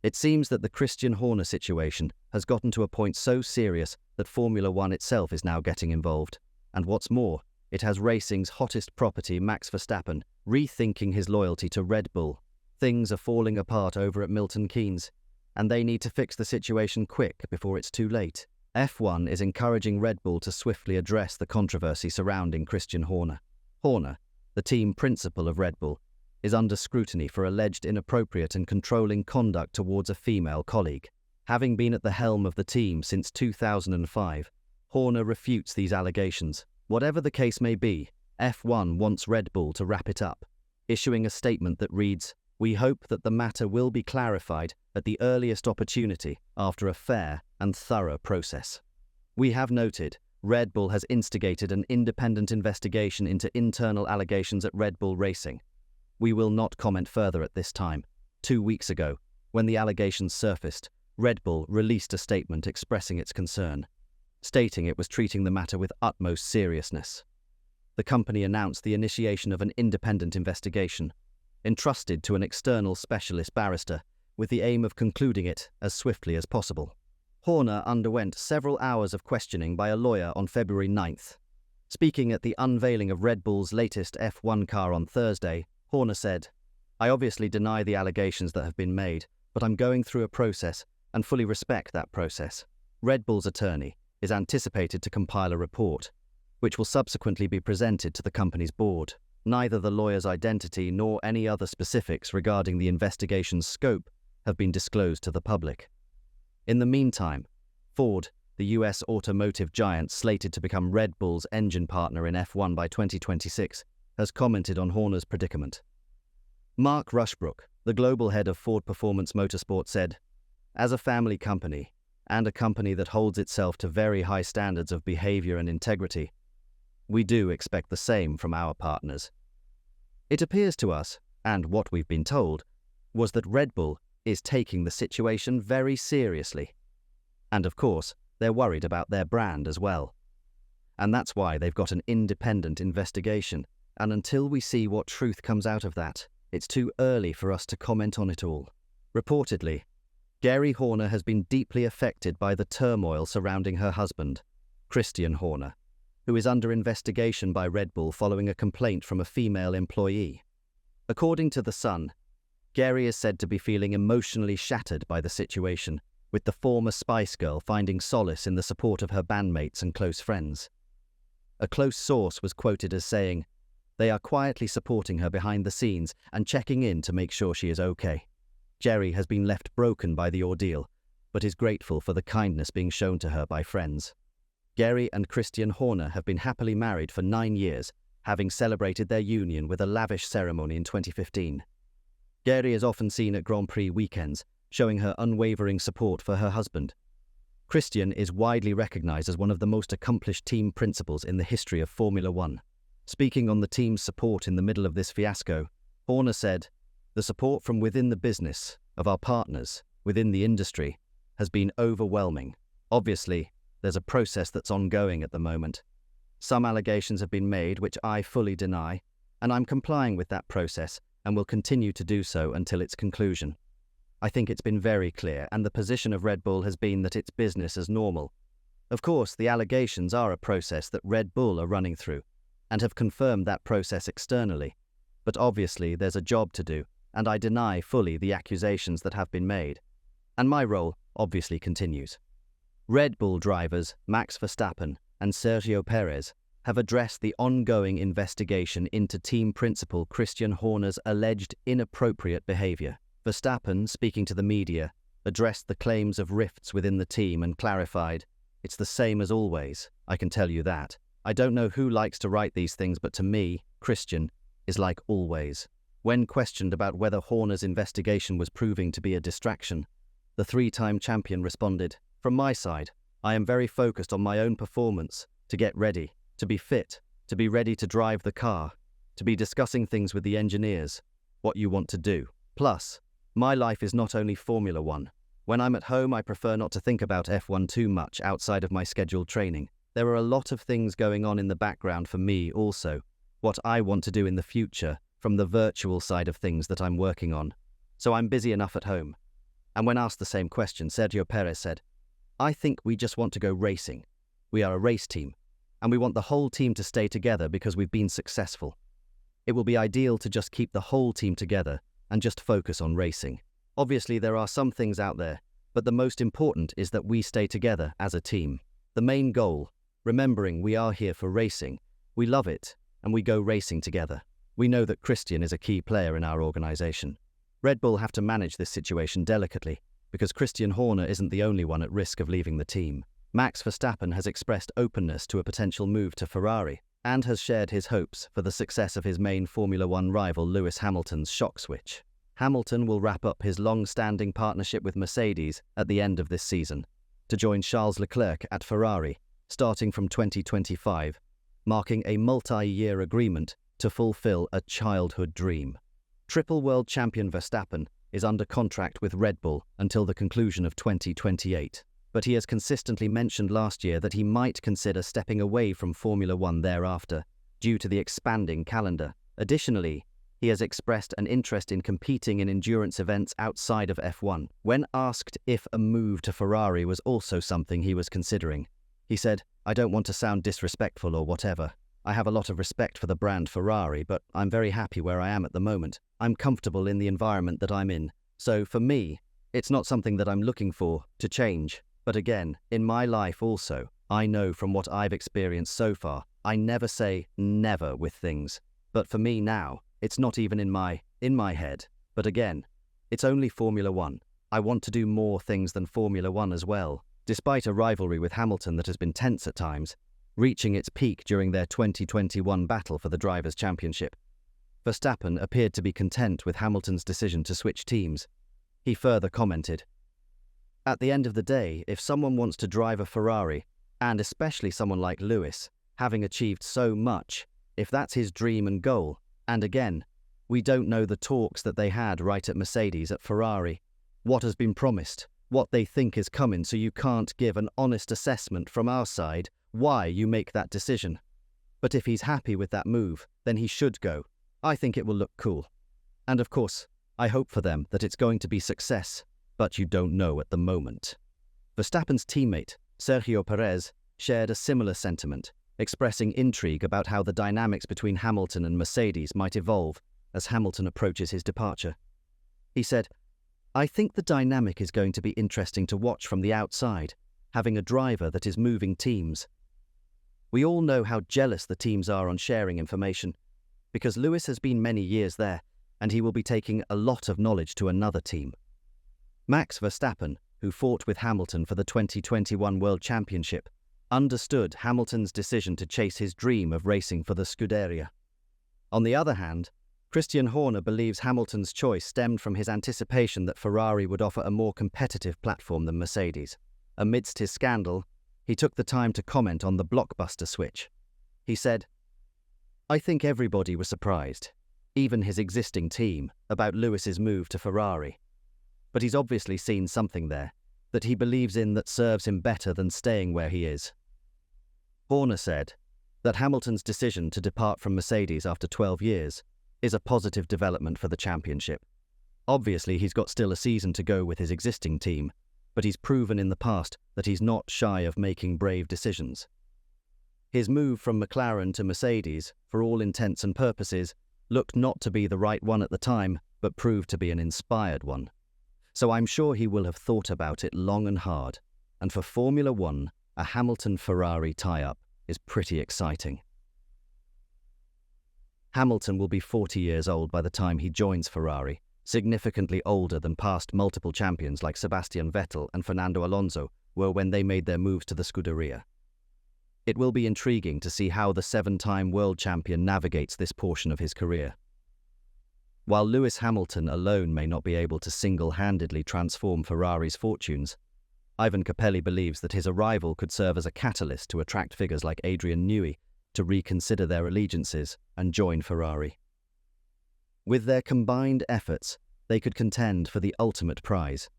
It seems that the Christian Horner situation has gotten to a point so serious that Formula One itself is now getting involved. And what's more, it has racing's hottest property, Max Verstappen, rethinking his loyalty to Red Bull. Things are falling apart over at Milton Keynes, and they need to fix the situation quick before it's too late. F1 is encouraging Red Bull to swiftly address the controversy surrounding Christian Horner. Horner, the team principal of Red Bull, is under scrutiny for alleged inappropriate and controlling conduct towards a female colleague. Having been at the helm of the team since 2005, Horner refutes these allegations. Whatever the case may be, F1 wants Red Bull to wrap it up, issuing a statement that reads, "We hope that the matter will be clarified at the earliest opportunity after a fair and thorough process. We have noted Red Bull has instigated an independent investigation into internal allegations at Red Bull Racing. We will not comment further at this time." 2 weeks ago, when the allegations surfaced, Red Bull released a statement expressing its concern, stating it was treating the matter with utmost seriousness. The company announced the initiation of an independent investigation, entrusted to an external specialist barrister, with the aim of concluding it as swiftly as possible. Horner underwent several hours of questioning by a lawyer on February 9th. Speaking at the unveiling of Red Bull's latest F1 car on Thursday, Horner said, "I obviously deny the allegations that have been made, but I'm going through a process and fully respect that process." Red Bull's attorney is anticipated to compile a report, which will subsequently be presented to the company's board. Neither the lawyer's identity nor any other specifics regarding the investigation's scope have been disclosed to the public. In the meantime, Ford, the US automotive giant slated to become Red Bull's engine partner in F1 by 2026, has commented on Horner's predicament. Mark Rushbrook, the global head of Ford Performance Motorsport, said, "As a family company, and a company that holds itself to very high standards of behavior and integrity, we do expect the same from our partners. It appears to us, and what we've been told, was that Red Bull is taking the situation very seriously. And of course, they're worried about their brand as well. And that's why they've got an independent investigation. And until we see what truth comes out of that, it's too early for us to comment on it all." Reportedly, Gary Horner has been deeply affected by the turmoil surrounding her husband, Christian Horner, who is under investigation by Red Bull following a complaint from a female employee. According to The Sun, Gary is said to be feeling emotionally shattered by the situation, with the former Spice Girl finding solace in the support of her bandmates and close friends. A close source was quoted as saying, "They are quietly supporting her behind the scenes and checking in to make sure she is okay." Jerry has been left broken by the ordeal, but is grateful for the kindness being shown to her by friends. Gary and Christian Horner have been happily married for 9 years, having celebrated their union with a lavish ceremony in 2015. Gary is often seen at Grand Prix weekends, showing her unwavering support for her husband. Christian is widely recognized as one of the most accomplished team principals in the history of Formula One. Speaking on the team's support in the middle of this fiasco, Horner said, "The support from within the business, of our partners, within the industry, has been overwhelming. Obviously, there's a process that's ongoing at the moment. Some allegations have been made which I fully deny, and I'm complying with that process and will continue to do so until its conclusion. I think it's been very clear, and the position of Red Bull has been that it's business as normal. Of course, the allegations are a process that Red Bull are running through, and have confirmed that process externally. But obviously there's a job to do, and I deny fully the accusations that have been made. And my role obviously continues." Red Bull drivers Max Verstappen and Sergio Perez have addressed the ongoing investigation into team principal Christian Horner's alleged inappropriate behavior. Verstappen, speaking to the media, addressed the claims of rifts within the team and clarified, "It's the same as always, I can tell you that. I don't know who likes to write these things, but to me, Christian is like always." When questioned about whether Horner's investigation was proving to be a distraction, the 3-time champion responded, "From my side, I am very focused on my own performance, to get ready, to be fit, to be ready to drive the car, to be discussing things with the engineers, what you want to do. Plus, my life is not only Formula One. When I'm at home, I prefer not to think about F1 too much outside of my scheduled training. There are a lot of things going on in the background for me also, what I want to do in the future, from the virtual side of things that I'm working on. So I'm busy enough at home. And when asked the same question, Sergio Perez said, "I think we just want to go racing. We are a race team, and we want the whole team to stay together because we've been successful. It will be ideal to just keep the whole team together and just focus on racing. Obviously, there are some things out there, but the most important is that we stay together as a team. The main goal, remembering we are here for racing, we love it, and we go racing together. We know that Christian is a key player in our organisation. Red Bull have to manage this situation delicately, because Christian Horner isn't the only one at risk of leaving the team. Max Verstappen has expressed openness to a potential move to Ferrari, and has shared his hopes for the success of his main Formula One rival Lewis Hamilton's shock switch. Hamilton will wrap up his long-standing partnership with Mercedes at the end of this season, to join Charles Leclerc at Ferrari, starting from 2025, marking a multi-year agreement to fulfill a childhood dream. Triple world champion Verstappen is under contract with Red Bull until the conclusion of 2028, but he has consistently mentioned last year that he might consider stepping away from Formula One thereafter, due to the expanding calendar. Additionally, he has expressed an interest in competing in endurance events outside of F1. When asked if a move to Ferrari was also something he was considering, he said, "I don't want to sound disrespectful or whatever. I have a lot of respect for the brand Ferrari, but I'm very happy where I am at the moment. I'm comfortable in the environment that I'm in. So for me, it's not something that I'm looking for to change. But again, in my life also, I know from what I've experienced so far, I never say never with things. But for me now, it's not even in my head. But again, it's only Formula One. I want to do more things than Formula One as well." Despite a rivalry with Hamilton that has been tense at times, reaching its peak during their 2021 battle for the Drivers' Championship, Verstappen appeared to be content with Hamilton's decision to switch teams. He further commented, "At the end of the day, if someone wants to drive a Ferrari, and especially someone like Lewis, having achieved so much, if that's his dream and goal, and again, we don't know the talks that they had right at Mercedes at Ferrari, what has been promised, what they think is coming, so you can't give an honest assessment from our side why you make that decision. But if he's happy with that move, then he should go. I think it will look cool. And of course, I hope for them that it's going to be success, but you don't know at the moment." Verstappen's teammate, Sergio Perez, shared a similar sentiment, expressing intrigue about how the dynamics between Hamilton and Mercedes might evolve as Hamilton approaches his departure. He said, "I think the dynamic is going to be interesting to watch from the outside, having a driver that is moving teams. We all know how jealous the teams are on sharing information, because Lewis has been many years there, and he will be taking a lot of knowledge to another team." Max Verstappen, who fought with Hamilton for the 2021 World Championship, understood Hamilton's decision to chase his dream of racing for the Scuderia. On the other hand, Christian Horner believes Hamilton's choice stemmed from his anticipation that Ferrari would offer a more competitive platform than Mercedes. Amidst his scandal, he took the time to comment on the blockbuster switch. He said, "I think everybody was surprised, even his existing team, about Lewis's move to Ferrari. But he's obviously seen something there that he believes in that serves him better than staying where he is." Horner said that Hamilton's decision to depart from Mercedes after 12 years is a positive development for the championship. Obviously, he's got still a season to go with his existing team, but he's proven in the past that he's not shy of making brave decisions. His move from McLaren to Mercedes, for all intents and purposes, looked not to be the right one at the time, but proved to be an inspired one. So I'm sure he will have thought about it long and hard, and for Formula One, a Hamilton-Ferrari tie-up is pretty exciting. Hamilton will be 40 years old by the time he joins Ferrari, significantly older than past multiple champions like Sebastian Vettel and Fernando Alonso were when they made their moves to the Scuderia. It will be intriguing to see how the 7-time world champion navigates this portion of his career. While Lewis Hamilton alone may not be able to single-handedly transform Ferrari's fortunes, Ivan Capelli believes that his arrival could serve as a catalyst to attract figures like Adrian Newey to reconsider their allegiances and join Ferrari. With their combined efforts, they could contend for the ultimate prize,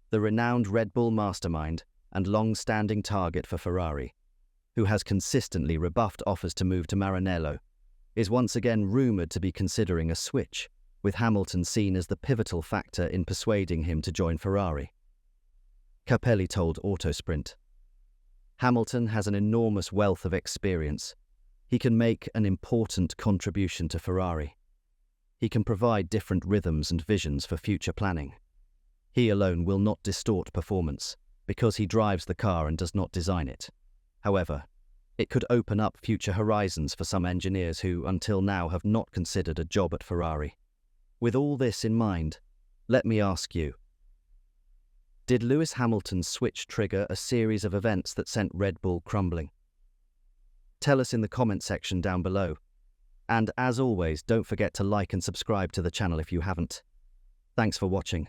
the renowned Red Bull mastermind and long-standing target for Ferrari, who has consistently rebuffed offers to move to Maranello, is once again rumoured to be considering a switch, with Hamilton seen as the pivotal factor in persuading him to join Ferrari. Capelli told Autosprint. Hamilton has an enormous wealth of experience. He can make an important contribution to Ferrari. He can provide different rhythms and visions for future planning. He alone will not distort performance, because he drives the car and does not design it. However, it could open up future horizons for some engineers who, until now, have not considered a job at Ferrari. With all this in mind, let me ask you, did Lewis Hamilton's switch trigger a series of events that sent Red Bull crumbling? Tell us in the comment section down below. And as always, don't forget to like and subscribe to the channel if you haven't. Thanks for watching.